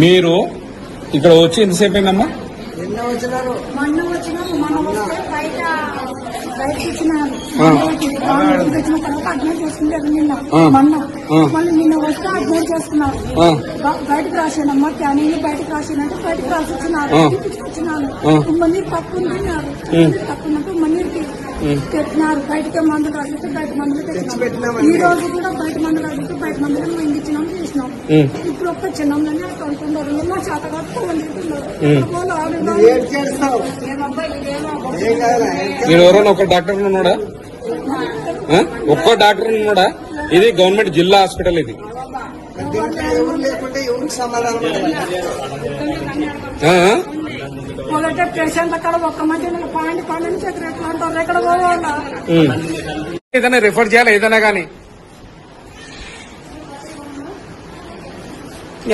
మీరు ఇక్కడ వచ్చి ఎంతసేపు అయిందమ్మా? మొన్న వచ్చినాము. మొన్న వస్తే బయట ఇచ్చినారు. వచ్చిన తర్వాత అడ్మిట్ చేసుకుంటారు. నిన్న మొన్న మళ్ళీ నిన్న వస్తే అడ్మిట్ చేసుకున్నారు. బయటకు రాసానమ్మా, క్యానింగ్ బయటకు రాసానంటే బయటకు రాసి వచ్చినారు. వచ్చినాను మనీ తక్కువ తిన్నారు. తక్కువ మనీకి పెట్టినారు. బయటకే మందులు రాసితే బయట మందులు తెచ్చినాం. ఈ రోజు కూడా బయట మందులు రాసితే బయట మందులు మేము ఇచ్చినాం, చేసినాం. ఇప్పుడు ఒక్క చిన్నంలోనే అనుకుంటున్నారు. మా చేత మీరు ఎవరైనా ఒక డాక్టర్ ఉన్నాడా? ఒక్కో డాక్టర్ ఉన్నాడా? ఇది గవర్నమెంట్ జిల్లా హాస్పిటల్. ఇది పేషెంట్ అక్కడ ఒక్క మధ్య పాయింట్ ఎట్లా అంటారు? ఎక్కడ పోవాలా? ఏదైనా రిఫర్ చేయాలి ఏదైనా కానీ.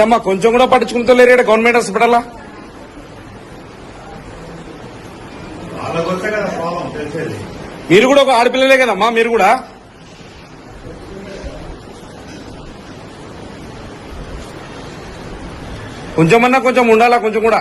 అమ్మా కొంచెం కూడా పట్టించుకుంటలేరు ఇక్కడ గవర్నమెంట్ హాస్పిటల్. మీరు కూడా ఒక ఆడపిల్లలే కదమ్మా, మీరు కూడా కొంచెమన్నా కొంచెం ఉండాలా, కొంచెం కూడా.